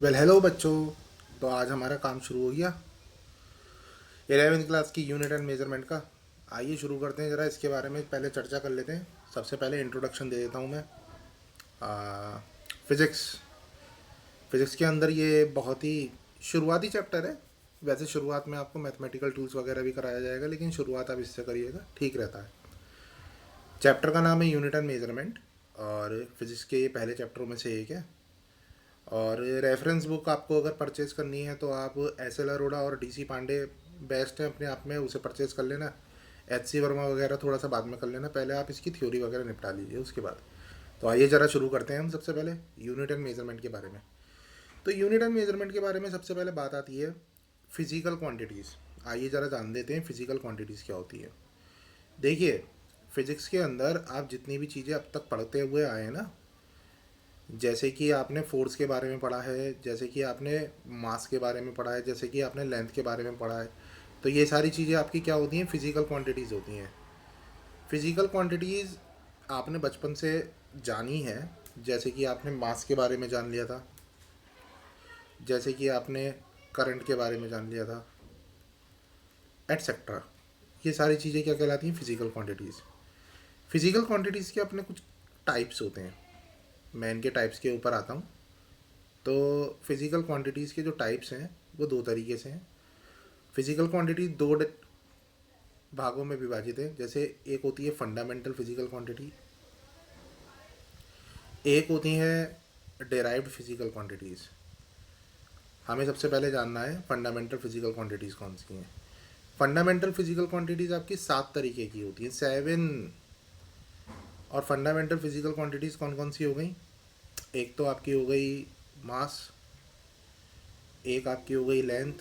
Hello बच्चों। तो आज हमारा काम शुरू हो गया 11वीं क्लास की यूनिट एंड मेजरमेंट का। आइए शुरू करते हैं। ज़रा इसके बारे में पहले चर्चा कर लेते हैं। सबसे पहले इंट्रोडक्शन दे देता हूँ मैं। फिज़िक्स। फिज़िक्स के अंदर ये बहुत ही शुरुआती चैप्टर है। वैसे शुरुआत में आपको मैथमेटिकल टूल्स वगैरह भी कराया जाएगा, लेकिन शुरुआत आप इससे करिएगा, ठीक रहता है। चैप्टर का नाम है यूनिट एंड मेजरमेंट, और फिज़िक्स के ये पहले चैप्टरों में से एक है। और रेफरेंस बुक आपको अगर परचेज़ करनी है तो आप एस एल अरोड़ा और डी सी पांडे बेस्ट है अपने आप में, उसे परचेज़ कर लेना। एच सी वर्मा वगैरह थोड़ा सा बाद में कर लेना, पहले आप इसकी थ्योरी वगैरह निपटा लीजिए उसके बाद। तो आइए ज़रा शुरू करते हैं हम सबसे पहले यूनिट एंड मेजरमेंट के बारे में। तो यूनिट एंड मेजरमेंट के बारे में सबसे पहले बात आती है फिज़िकल क्वांटिटीज़। आइए ज़रा जान देते हैं फिज़िकल क्वांटिटीज़ क्या होती है। देखिए, फिज़िक्स के अंदर आप जितनी भी चीज़ें अब तक पढ़ते हुए आए हैं ना, जैसे कि आपने फोर्स के बारे में पढ़ा है, जैसे कि आपने मास के बारे में पढ़ा है, जैसे कि आपने लेंथ के बारे में पढ़ा है, तो ये सारी चीज़ें आपकी क्या होती हैं? फिज़िकल क्वांटिटीज़ होती हैं। फिज़िकल क्वांटिटीज़ आपने बचपन से जानी है। जैसे कि आपने मास के बारे में जान लिया था, जैसे कि आपने करंट के बारे में जान लिया था, एटसेट्रा। ये सारी चीज़ें क्या कहलाती हैं? Physical quantities. फिज़िकल क्वांटिटीज़ के अपने कुछ टाइप्स होते हैं। मैं इनके टाइप्स के ऊपर आता हूँ। तो फिज़िकल क्वांटिटीज़ के जो टाइप्स हैं वो दो तरीके से हैं। फिज़िकल क्वांटिटी भागों में विभाजित है। जैसे एक होती है फंडामेंटल फिज़िकल क्वांटिटी, एक होती है डेराइव्ड फिज़िकल क्वांटिटीज़। हमें सबसे पहले जानना है फंडामेंटल फिज़िकल क्वांटिटीज़ कौन सी हैं। फंडामेंटल फिज़िकल क्वांटिटीज़ आपकी 7 तरीके की होती हैं, 7। और फंडामेंटल फिज़िकल क्वांटिटीज़ कौन कौन सी हो गई? एक तो आपकी हो गई मास, एक आपकी हो गई लेंथ,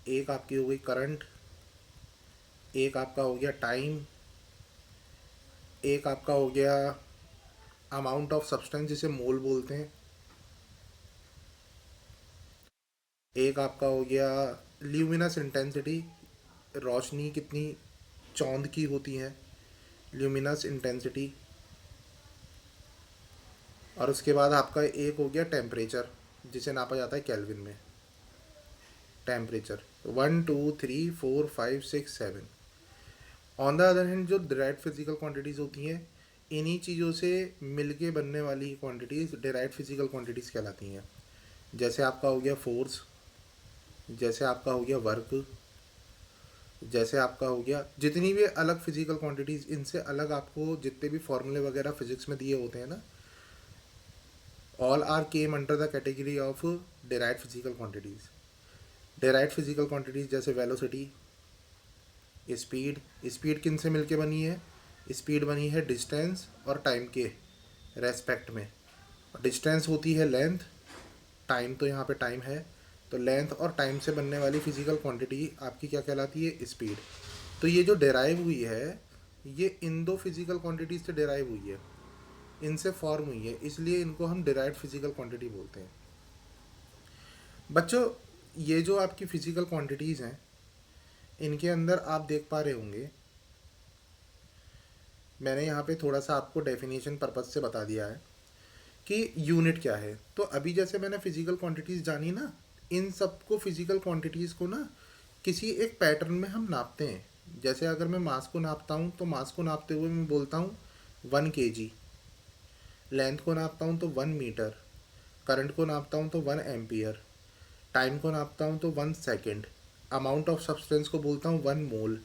एक आपकी हो गई करंट, एक आपका हो गया टाइम, एक आपका हो गया अमाउंट ऑफ सब्सटेंस जिसे मोल बोलते हैं, एक आपका हो गया ल्यूमिनस इंटेंसिटी, रोशनी कितनी चौंध की होती है, ल्यूमिनस इंटेंसिटी। और उसके बाद आपका एक हो गया टेम्परेचर, जिसे नापा जाता है केल्विन में। Temperature 1 2 3 4 5 6 7। On the other hand जो डिराइव्ड फिजिकल क्वांटिटीज़ होती हैं, इन्हीं चीज़ों से मिलके बनने वाली क्वांटिटीज़ डिराइव्ड फिजिकल क्वांटिटीज़ कहलाती हैं। जैसे आपका हो गया फोर्स, जैसे आपका हो गया वर्क, जैसे आपका हो गया जितनी भी अलग फिजिकल क्वांटिटीज़, इनसे अलग आपको जितने भी फॉर्मूले वगैरह फिजिक्स में दिए होते हैं ना, all are came under the category of derived physical quantities. Derived physical quantities जैसे वेलोसिटी, स्पीड। स्पीड किन से मिलके बनी है? स्पीड बनी है डिस्टेंस और टाइम के रेस्पेक्ट में। डिस्टेंस होती है लेंथ, टाइम तो यहाँ पे टाइम है, तो लेंथ और टाइम से बनने वाली फिजिकल क्वांटिटी आपकी क्या कहलाती है? स्पीड। तो ये जो डेराइव हुई है, ये इन दो फिजिकल क्वांटिटीज से डेराइव हुई है, इनसे फॉर्म हुई है, इसलिए इनको हम डेराइव्ड फिजिकल क्वांटिटी बोलते हैं। बच्चों, ये जो आपकी फिजिकल क्वांटिटीज़ हैं, इनके अंदर आप देख पा रहे होंगे, मैंने यहाँ पे थोड़ा सा आपको डेफिनेशन पर्पज से बता दिया है कि यूनिट क्या है। तो अभी जैसे मैंने फिजिकल क्वांटिटीज़ जानी ना, इन सबको फिजिकल क्वांटिटीज़ को ना किसी एक पैटर्न में हम नापते हैं। जैसे अगर मैं मास को नापता हूँ तो मास को नापते हुए मैं बोलता हूँ 1 kg। लेंथ को नापता हूँ तो 1 मीटर, करंट को नापता हूँ तो 1 एम्पियर, टाइम को नापता हूँ तो 1 सेकेंड, अमाउंट ऑफ सब्सटेंस को बोलता हूँ 1 मोल,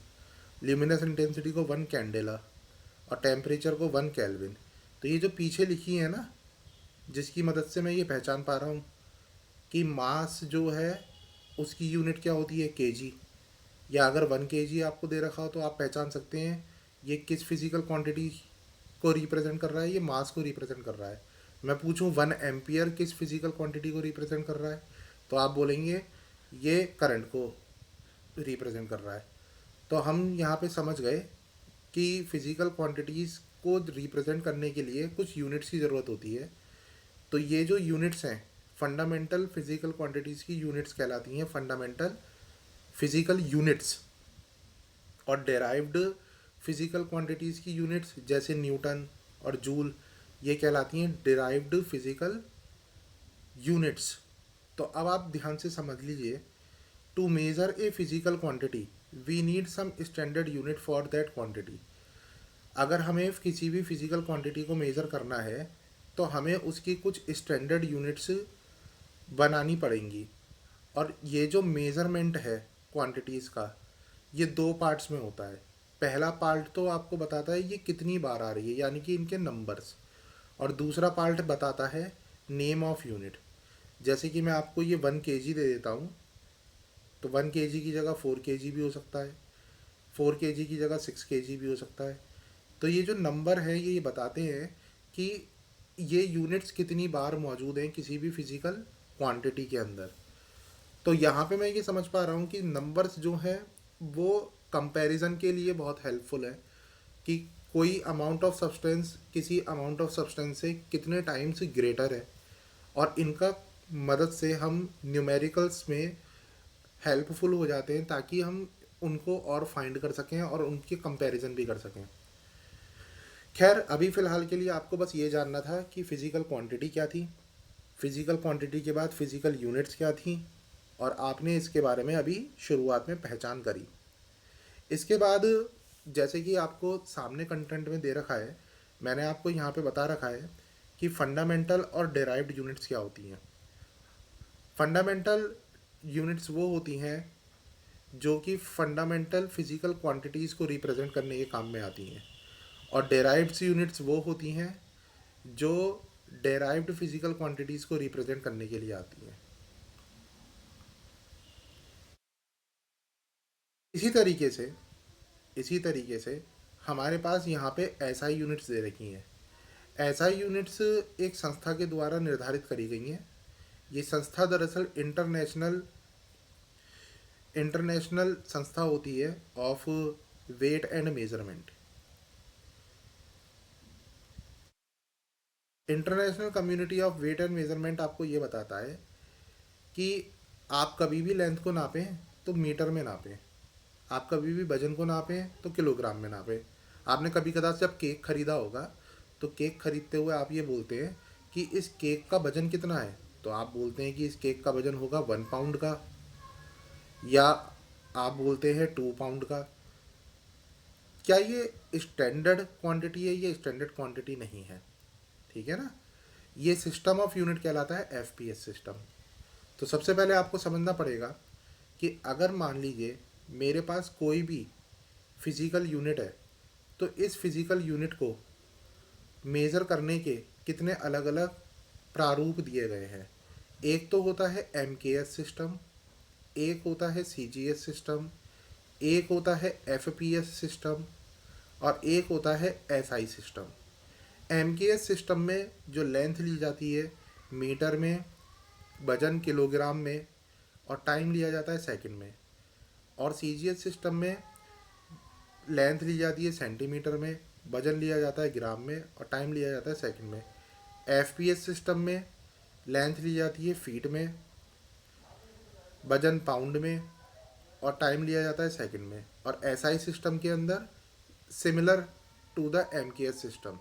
ल्यूमिनस इंटेंसिटी को 1 कैंडेला, और टेम्परेचर को 1 केल्विन। तो ये जो पीछे लिखी है ना, जिसकी मदद से मैं ये पहचान पा रहा हूँ कि मास जो है उसकी यूनिट क्या होती है? केजी। या अगर 1 kg आपको दे रखा हो तो आप पहचान सकते हैं ये किस फिजिकल क्वांटिटी को रिप्रेजेंट कर रहा है? ये मास को रिप्रेजेंट कर रहा है। मैं पूछूं 1 एम्पियर किस फिजिकल क्वांटिटी को रिप्रेजेंट कर रहा है, तो आप बोलेंगे ये करंट को रिप्रेजेंट कर रहा है। तो हम यहाँ पे समझ गए कि फिजिकल क्वांटिटीज़ को रिप्रेजेंट करने के लिए कुछ यूनिट्स की ज़रूरत होती है। तो ये जो यूनिट्स हैं, फंडामेंटल फिजिकल क्वांटिटीज़ की यूनिट्स कहलाती हैं फंडामेंटल फिजिकल यूनिट्स। और डेराइव्ड फिजिकल क्वांटिटीज़ की यूनिट्स जैसे न्यूटन और जूल, ये कहलाती हैं डेराइव्ड फिजिकल यूनिट्स। तो अब आप ध्यान से समझ लीजिए, to measure a physical quantity we need some standard unit for that quantity. अगर हमें किसी भी फिजिकल क्वांटिटी को मेज़र करना है तो हमें उसकी कुछ स्टैंडर्ड यूनिट्स बनानी पड़ेंगी। और ये जो मेज़रमेंट है क्वांटिटीज़ का, ये दो पार्ट्स में होता है। पहला पार्ट तो आपको बताता है ये कितनी बार आ रही है, यानी कि इनके नंबर्स। और दूसरा पार्ट बताता है नेम ऑफ यूनिट। जैसे कि मैं आपको ये 1 kg दे देता हूँ, तो 1 kg की जगह 4 kg भी हो सकता है, 4 kg की जगह 6 kg भी हो सकता है। तो ये जो नंबर है ये बताते हैं कि ये यूनिट्स कितनी बार मौजूद हैं किसी भी फिजिकल क्वांटिटी के अंदर। तो यहाँ पे मैं ये समझ पा रहा हूँ कि नंबर्स जो है वो कंपैरिजन के लिए बहुत हेल्पफुल है कि कोई अमाउंट ऑफ सब्सटेंस किसी अमाउंट ऑफ सब्सटेंस से कितने टाइम्स ग्रेटर है, और इनका मदद से हम न्यूमेरिकल्स में हेल्पफुल हो जाते हैं ताकि हम उनको और फाइंड कर सकें और उनके कंपैरिजन भी कर सकें। खैर, अभी फ़िलहाल के लिए आपको बस ये जानना था कि फ़िज़िकल क्वांटिटी क्या थी, फ़िज़िकल क्वांटिटी के बाद फ़िज़िकल यूनिट्स क्या थी, और आपने इसके बारे में अभी शुरुआत में पहचान करी। इसके बाद जैसे कि आपको सामने कंटेंट में दे रखा है, मैंने आपको यहाँ पे बता रखा है कि फंडामेंटल और डेराइव्ड यूनिट्स क्या होती हैं। फंडामेंटल यूनिट्स वो होती हैं जो कि फंडामेंटल फिज़िकल क्वांटिटीज़ को रिप्रेजेंट करने के काम में आती हैं, और डेराइव्ड यूनिट्स वो होती हैं जो डेराइव्ड फिज़िकल क्वांटिटीज़ को रिप्रेजेंट करने के लिए आती हैं। इसी तरीके से इसी तरीके से हमारे पास यहाँ पे एसआई यूनिट्स दे रखी हैं। एसआई यूनिट्स एक संस्था के द्वारा निर्धारित करी गई हैं। ये संस्था दरअसल इंटरनेशनल इंटरनेशनल संस्था होती है of weight and measurement. International community of weight and measurement आपको ये बताता है कि आप कभी भी लेंथ को नापें तो मीटर में नापें, आप कभी भी वजन को नापें तो किलोग्राम में नापें। आपने कभी कदा जब केक खरीदा होगा तो केक खरीदते हुए आप ये बोलते हैं कि इस केक का वजन कितना है, तो आप बोलते हैं कि इस केक का वजन होगा 1 पाउंड का, या आप बोलते हैं 2 पाउंड का। क्या ये स्टैंडर्ड क्वांटिटी है? ये स्टैंडर्ड क्वांटिटी नहीं है, ठीक है ना। ये सिस्टम ऑफ यूनिट कहलाता है एफपीएस सिस्टम। तो सबसे पहले आपको समझना पड़ेगा कि अगर मान लीजिए मेरे पास कोई भी फिजिकल यूनिट है, तो इस फिजिकल यूनिट को मेज़र करने के कितने अलग अलग प्रारूप दिए गए हैं। एक तो होता है एमकेएस सिस्टम, एक होता है सीजीएस सिस्टम, एक होता है एफपीएस सिस्टम, और एक होता है एसआई सिस्टम। एमकेएस सिस्टम में जो लेंथ ली जाती है मीटर में, वजन किलोग्राम में, और टाइम लिया जाता है सेकंड में। और सीजीएस सिस्टम में लेंथ ली जाती है सेंटीमीटर में, वजन लिया जाता है ग्राम में, और टाइम लिया जाता है सेकंड में। एफपीएस सिस्टम में लेंथ ली जाती है फीट में, वजन पाउंड में, और टाइम लिया जाता है सेकंड में। और एसआई सिस्टम के अंदर similar to the MKS system.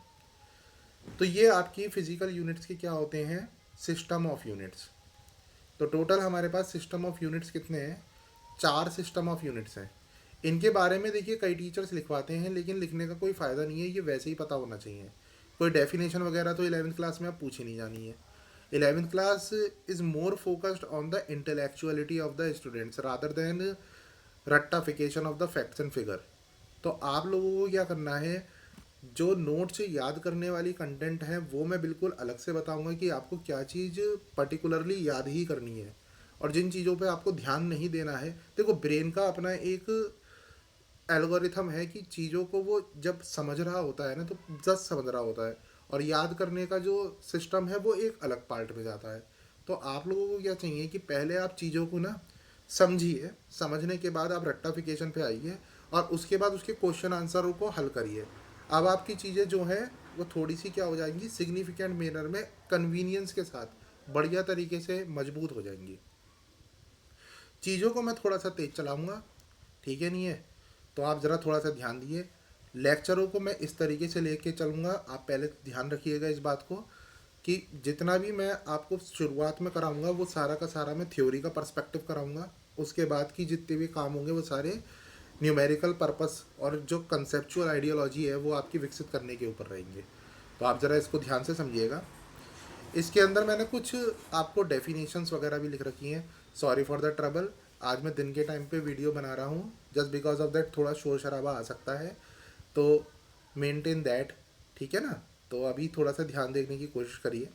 तो ये आपकी फिजिकल यूनिट्स के क्या होते हैं, सिस्टम ऑफ यूनिट्स। तो टोटल हमारे पास सिस्टम ऑफ यूनिट्स कितने हैं, 4 सिस्टम ऑफ यूनिट्स हैं। इनके बारे में देखिए कई टीचर्स लिखवाते हैं, लेकिन लिखने का कोई फ़ायदा नहीं है, ये वैसे ही पता होना चाहिए। कोई डेफिनेशन वगैरह तो 11th क्लास में आप पूछ ही नहीं जानी है। 11th class is more focused on the intellectuality of the students rather than रट्टाफिकेशन of the facts and figure. तो आप लोगों को क्या करना है, जो नोट्स याद करने वाली कंटेंट है वो मैं बिल्कुल अलग से बताऊंगा कि आपको क्या चीज़ पर्टिकुलरली याद ही करनी है, और जिन चीज़ों पे आपको ध्यान नहीं देना है। देखो, ब्रेन का अपना एक एल्गोरिथम है कि चीज़ों को वो जब समझ रहा होता है ना तो जस्ट समझ रहा होता है, और याद करने का जो सिस्टम है वो एक अलग पार्ट में जाता है। तो आप लोगों को क्या चाहिए कि पहले आप चीज़ों को ना समझिए, समझने के बाद आप रट्टाफिकेशन पे आइए, और उसके बाद उसके क्वेश्चन आंसरों को हल करिए। अब आपकी चीज़ें जो हैं वो थोड़ी सी क्या हो जाएंगी, सिग्निफिकेंट मैनर में कन्वीनियंस के साथ बढ़िया तरीके से मजबूत हो जाएंगी। चीज़ों को मैं थोड़ा सा तेज चलाऊँगा, ठीक है नहीं है, तो आप ज़रा थोड़ा सा ध्यान दिए। लेक्चरों को मैं इस तरीके से लेके चलूँगा, आप पहले ध्यान रखिएगा इस बात को कि जितना भी मैं आपको शुरुआत में कराऊंगा वो सारा का सारा मैं थ्योरी का पर्सपेक्टिव कराऊंगा। उसके बाद की जितने भी काम होंगे वो सारे न्यूमेरिकल पर्पस और जो कंसेप्चुअल आइडियोलॉजी है वो आपकी विकसित करने के ऊपर रहेंगे। तो आप ज़रा इसको ध्यान से समझिएगा। इसके अंदर मैंने कुछ आपको डेफिनेशंस वगैरह भी लिख रखी हैं। सॉरी फॉर द ट्रबल, आज मैं दिन के टाइम पे वीडियो बना रहा हूँ, जस्ट बिकॉज ऑफ दैट थोड़ा शोर शराबा आ सकता है, तो मेंटेन दैट, ठीक है ना। तो अभी थोड़ा सा ध्यान देखने की कोशिश करिए।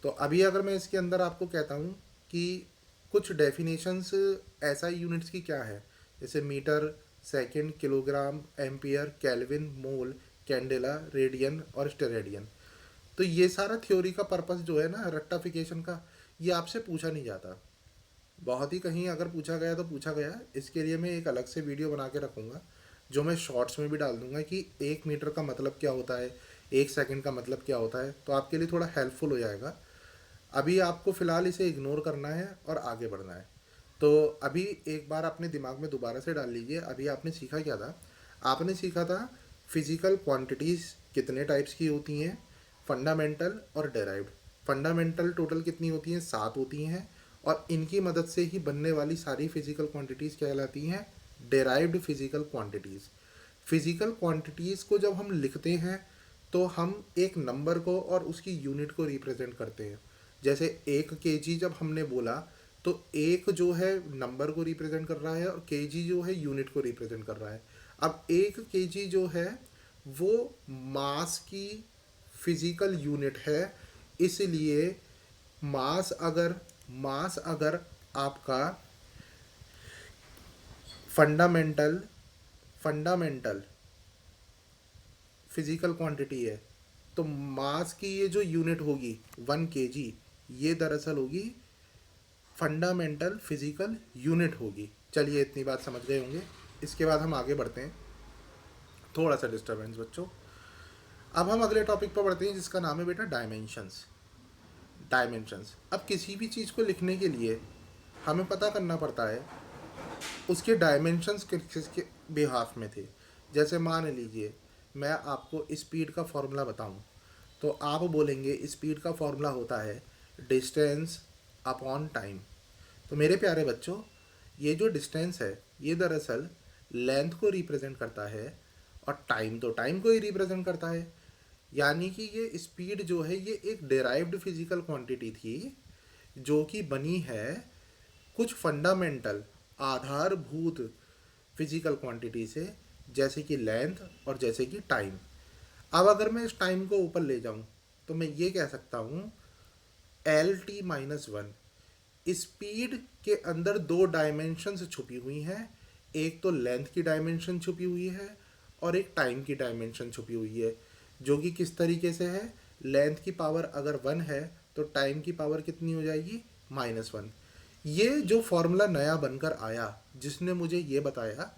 तो अभी अगर मैं इसके अंदर आपको कहता हूँ कि कुछ डेफिनेशंस एसआई यूनिट्स की क्या है, जैसे metre, second, kilogram, ampere, kelvin, mole, candela, radian और स्टेरेडियन। तो ये सारा थ्योरी का पर्पस जो है ना रेक्टाफिकेशन का, ये आपसे पूछा नहीं जाता। बहुत ही कहीं अगर पूछा गया तो पूछा गया। इसके लिए मैं एक अलग से वीडियो बना के रखूँगा जो मैं शॉर्ट्स में भी डाल दूंगा कि 1 मीटर का मतलब क्या होता है, 1 सेकंड का मतलब क्या होता है, तो आपके लिए थोड़ा हेल्पफुल हो जाएगा। अभी आपको फ़िलहाल इसे इग्नोर करना है और आगे बढ़ना है। तो अभी एक बार अपने दिमाग में दोबारा से डाल लीजिए, अभी आपने सीखा क्या था। आपने सीखा था फिज़िकल क्वांटिटीज़ कितने टाइप्स की होती हैं, फंडामेंटल और डेराइव्ड। फंडामेंटल टोटल कितनी होती हैं, 7 होती हैं, और इनकी मदद से ही बनने वाली सारी फिज़िकल क्वांटिटीज़ कहलाती हैं derived physical quantities. Physical quantities को जब हम लिखते हैं तो हम एक नंबर को और उसकी यूनिट को रिप्रेजेंट करते हैं। जैसे 1 kg जब हमने बोला तो एक जो है नंबर को रिप्रेजेंट कर रहा है और केजी जो है यूनिट को रिप्रेजेंट कर रहा है। अब 1 kg जो है वो मास की फिजिकल यूनिट है, इसलिए मास अगर आपका फंडामेंटल फंडामेंटल फिजिकल क्वांटिटी है तो मास की ये जो यूनिट होगी 1 kg, ये दरअसल होगी फंडामेंटल फिजिकल यूनिट होगी। चलिए इतनी बात समझ गए होंगे। इसके बाद हम आगे बढ़ते हैं। थोड़ा सा डिस्टर्बेंस बच्चों। अब हम अगले टॉपिक पर बढ़ते हैं जिसका नाम है बेटा डायमेंशंस। डायमेंशंस, अब किसी भी चीज़ को लिखने के लिए हमें पता करना पड़ता है उसके डायमेंशंस किसके बिहाफ में थे। जैसे मान लीजिए मैं आपको स्पीड का फॉर्मूला बताऊं तो आप बोलेंगे स्पीड का फॉर्मूला होता है डिस्टेंस अपॉन टाइम। तो मेरे प्यारे बच्चों, ये जो डिस्टेंस है ये दरअसल लेंथ को रिप्रेजेंट करता है और टाइम तो टाइम को ही रिप्रेजेंट करता है। यानी कि ये स्पीड जो है ये एक डेराइव्ड फिजिकल क्वांटिटी थी जो कि बनी है कुछ फंडामेंटल आधारभूत फिजिकल क्वांटिटी से, जैसे कि लेंथ और जैसे कि टाइम। अब अगर मैं इस टाइम को ऊपर ले जाऊं तो मैं ये कह सकता हूँ Lt-1। स्पीड के अंदर 2 डायमेंशंस छुपी हुई हैं, एक तो लेंथ की डायमेंशन छुपी हुई है और एक टाइम की डायमेंशन छुपी हुई है, जो कि किस तरीके से है। लेंथ की पावर अगर 1 है तो टाइम की पावर कितनी हो जाएगी, -1। ये जो फॉर्मूला नया बनकर आया जिसने मुझे ये बताया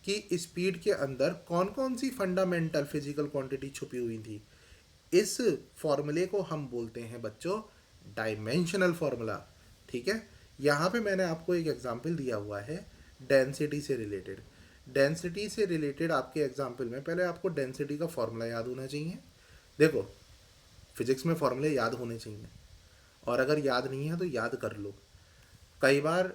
कि स्पीड के अंदर कौन कौन सी फंडामेंटल फिजिकल क्वांटिटी छुपी हुई थी, इस फॉर्मूले को हम बोलते हैं बच्चों डायमेंशनल फॉर्मूला। ठीक है, यहाँ पे मैंने आपको एक एग्जांपल दिया हुआ है डेंसिटी से रिलेटेड। डेंसिटी से रिलेटेड आपके एग्जांपल में पहले आपको डेंसिटी का फॉर्मूला याद होना चाहिए। देखो, फिजिक्स में फॉर्मूले याद होने चाहिए, और अगर याद नहीं है तो याद कर लो। कई बार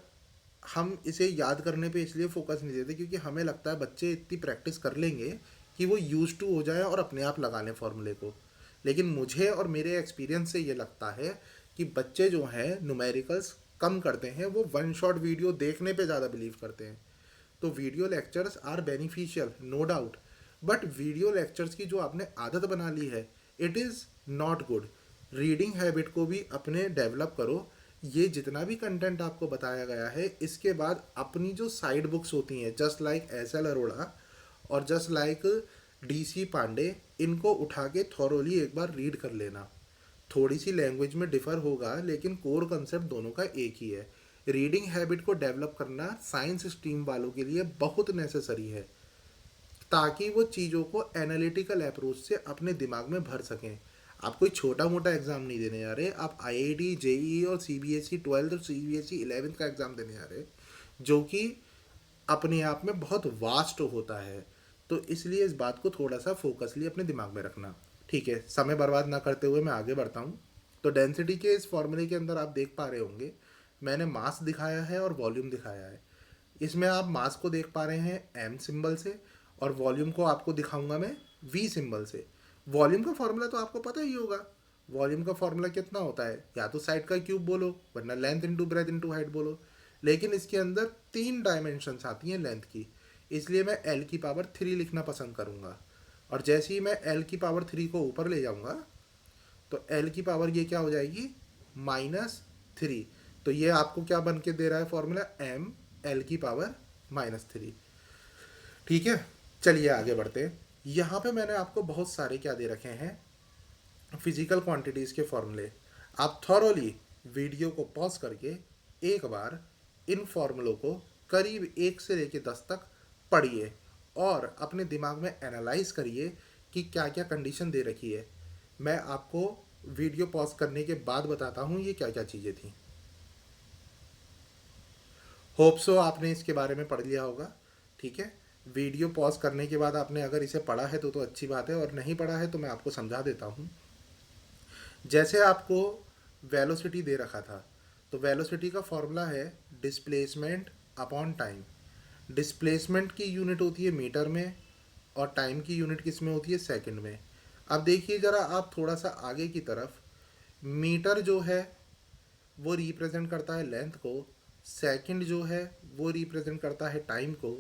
हम इसे याद करने पे इसलिए फोकस नहीं देते क्योंकि हमें लगता है बच्चे इतनी प्रैक्टिस कर लेंगे कि वो यूज टू हो जाए और अपने आप लगा लें फॉर्मूले को। लेकिन मुझे और मेरे एक्सपीरियंस से ये लगता है कि बच्चे जो हैं न्यूमेरिकल्स कम करते हैं, वो वन शॉट वीडियो देखने पे ज़्यादा बिलीव करते हैं। तो video lectures are beneficial no doubt, but video lectures की जो आपने आदत बना ली है it is not good. Reading habit को भी अपने डेवलप करो। ये जितना भी कंटेंट आपको बताया गया है इसके बाद अपनी जो साइड बुक्स होती हैं just like S L Arora और जस्ट लाइक DC पांडे, इनको उठा के थॉरोली एक बार रीड कर लेना। थोड़ी सी लैंग्वेज में डिफ़र होगा लेकिन कोर कंसेप्ट दोनों का एक ही है। रीडिंग हैबिट को डेवलप करना साइंस स्ट्रीम वालों के लिए बहुत नेसेसरी है ताकि वो चीज़ों को एनालिटिकल अप्रोच से अपने दिमाग में भर सकें। आप कोई छोटा मोटा एग्ज़ाम नहीं देने जा रहे, आप IIT JEE और CBSE 12th और CBSE 11th का एग्ज़ाम देने जा रहे, जो कि अपने आप में बहुत वास्ट होता है। तो इसलिए इस बात को थोड़ा सा फोकसली अपने दिमाग में रखना। ठीक है, समय बर्बाद ना करते हुए मैं आगे बढ़ता हूँ। तो डेंसिटी के इस फॉर्मूले के अंदर आप देख पा रहे होंगे मैंने मास दिखाया है और वॉल्यूम दिखाया है। इसमें आप मास को देख पा रहे हैं एम सिंबल से और वॉल्यूम को आपको दिखाऊंगा मैं वी सिंबल से। वॉल्यूम का फॉर्मूला तो आपको पता ही होगा। वॉल्यूम का फॉर्मूला कितना होता है, या तो साइड का क्यूब बोलो वरना length into breadth into height बोलो। लेकिन इसके अंदर 3 डायमेंशंस आती हैं लेंथ की, इसलिए मैं एल की पावर 3 लिखना पसंद करूँगा। और जैसे ही मैं एल की पावर 3 को ऊपर ले जाऊँगा तो एल की पावर ये क्या हो जाएगी, -3। तो ये आपको क्या बन के दे रहा है फॉर्मूला, एम एल की पावर -3। ठीक है, चलिए आगे बढ़ते हैं। यहाँ पे मैंने आपको बहुत सारे क्या दे रखे हैं, फिजिकल क्वांटिटीज़ के फॉर्मूले। आप थॉरोली वीडियो को पॉज करके एक बार इन फॉर्मूलों को करीब 1 से लेकर 10 तक पढ़िए और अपने दिमाग में एनालाइज करिए कि क्या क्या कंडीशन दे रखी है। मैं आपको वीडियो पॉज करने के बाद बताता हूँ ये क्या क्या चीज़ें थी। होप सो आपने इसके बारे में पढ़ लिया होगा। ठीक है, वीडियो पॉज करने के बाद आपने अगर इसे पढ़ा है तो अच्छी बात है, और नहीं पढ़ा है तो मैं आपको समझा देता हूँ। जैसे आपको वेलोसिटी दे रखा था, तो वेलोसिटी का फॉर्मूला है डिस्प्लेसमेंट अपॉन टाइम। डिस्प्लेसमेंट की यूनिट होती है मीटर में और टाइम की यूनिट किस में होती है, सेकंड में। अब देखिए ज़रा आप थोड़ा सा आगे की तरफ, मीटर जो है वो रिप्रेजेंट करता है लेंथ को, सेकंड जो है वो रिप्रेजेंट करता है टाइम को।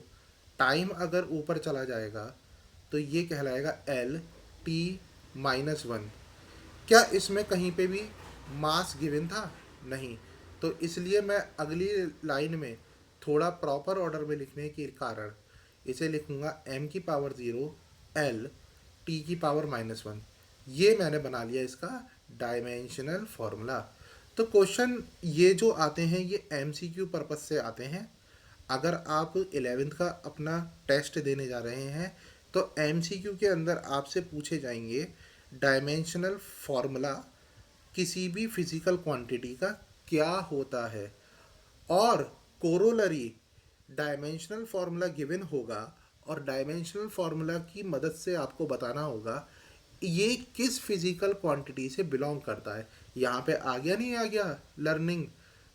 टाइम अगर ऊपर चला जाएगा तो ये कहलाएगा एल टी -1। क्या इसमें कहीं पे भी मास गिवन था, नहीं। तो इसलिए मैं अगली लाइन में थोड़ा प्रॉपर ऑर्डर में लिखने के कारण इसे लिखूंगा m की पावर 0 l t की पावर -1। ये मैंने बना लिया इसका डायमेंशनल फॉर्मूला। तो क्वेश्चन ये जो आते हैं ये MCQ पर्पस से आते हैं। अगर आप 11th का अपना टेस्ट देने जा रहे हैं तो MCQ के अंदर आपसे पूछे जाएंगे डायमेंशनल फॉर्मूला किसी भी फिजिकल क्वांटिटी का क्या होता है, और कोरोलरी डायमेंशनल फार्मूला गिवन होगा और डायमेंशनल फार्मूला की मदद से आपको बताना होगा ये किस फिजिकल क्वांटिटी से बिलोंग करता है। यहाँ पे आ गया नहीं आ गया लर्निंग।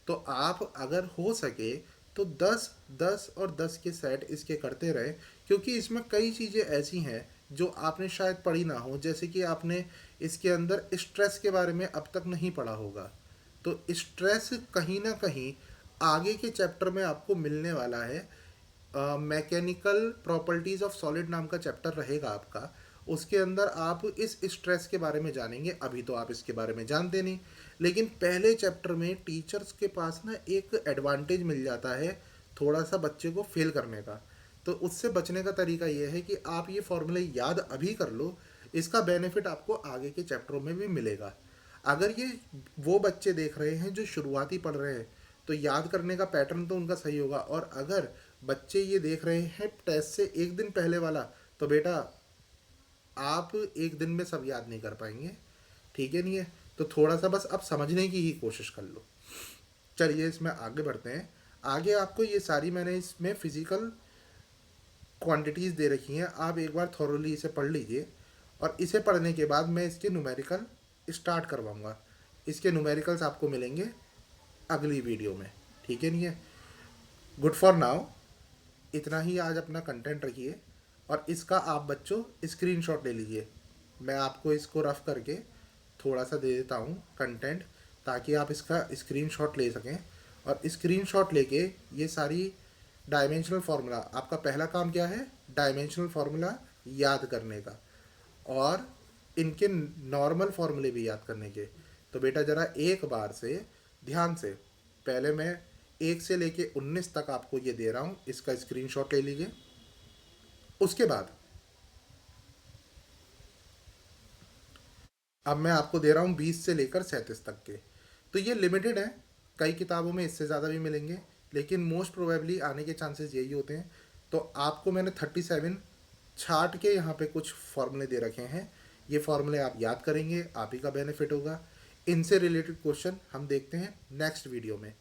तो आप अगर हो सके तो 10 10 और 10 के सेट इसके करते रहे, क्योंकि इसमें कई चीज़ें ऐसी हैं जो आपने शायद पढ़ी ना हो। जैसे कि आपने इसके अंदर स्ट्रेस के बारे में अब तक नहीं पढ़ा होगा, तो स्ट्रेस कहीं ना कहीं आगे के चैप्टर में आपको मिलने वाला है। मैकेनिकल प्रॉपर्टीज़ ऑफ सॉलिड नाम का चैप्टर रहेगा आपका, उसके अंदर आप इस स्ट्रेस के बारे में जानेंगे। अभी तो आप इसके बारे में जानते नहीं, लेकिन पहले चैप्टर में टीचर्स के पास ना एक एडवांटेज मिल जाता है थोड़ा सा बच्चे को फेल करने का। तो उससे बचने का तरीका ये है कि आप ये फॉर्मूले याद अभी कर लो, इसका बेनिफिट आपको आगे के चैप्टरों में भी मिलेगा। अगर ये वो बच्चे देख रहे हैं जो शुरुआती पढ़ रहे हैं तो याद करने का पैटर्न तो उनका सही होगा, और अगर बच्चे ये देख रहे हैं टेस्ट से एक दिन पहले वाला, तो बेटा आप एक दिन में सब याद नहीं कर पाएंगे। ठीक है, नहीं है तो थोड़ा सा बस आप समझने की ही कोशिश कर लो। चलिए इसमें आगे बढ़ते हैं। आगे आपको ये सारी मैंने इसमें फिजिकल क्वांटिटीज़ दे रखी हैं, आप एक बार थॉरोली इसे पढ़ लीजिए, और इसे पढ़ने के बाद मैं इसके न्यूमेरिकल स्टार्ट करवाऊँगा। इसके न्यूमेरिकल्स आपको मिलेंगे अगली वीडियो में। ठीक है, नहीं है। गुड फॉर नाउ इतना ही आज अपना कंटेंट रखिए, और इसका आप बच्चों स्क्रीनशॉट ले लीजिए। मैं आपको इसको रफ करके थोड़ा सा दे देता हूँ कंटेंट, ताकि आप इसका स्क्रीनशॉट ले सकें, और स्क्रीनशॉट लेके ये सारी डायमेंशनल फार्मूला, आपका पहला काम क्या है, डायमेंशनल फार्मूला याद करने का और इनके नॉर्मल फार्मूले भी याद करने के। तो बेटा ज़रा एक बार से ध्यान से, पहले मैं 1 से लेके 19 तक आपको ये दे रहा हूँ, इसका स्क्रीनशॉट ले लीजिए। उसके बाद अब मैं आपको दे रहा हूँ 20 से लेकर 37 तक के। तो ये लिमिटेड है, कई किताबों में इससे ज़्यादा भी मिलेंगे, लेकिन मोस्ट प्रोबेबली आने के चांसेस यही होते हैं। तो आपको मैंने 37 छाट के यहाँ पे कुछ फॉर्मूले दे रखे हैं। ये फॉर्मूले आप याद करेंगे, आप ही का बेनिफिट होगा। इनसे रिलेटेड क्वेश्चन हम देखते हैं नेक्स्ट वीडियो में।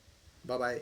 Bye bye.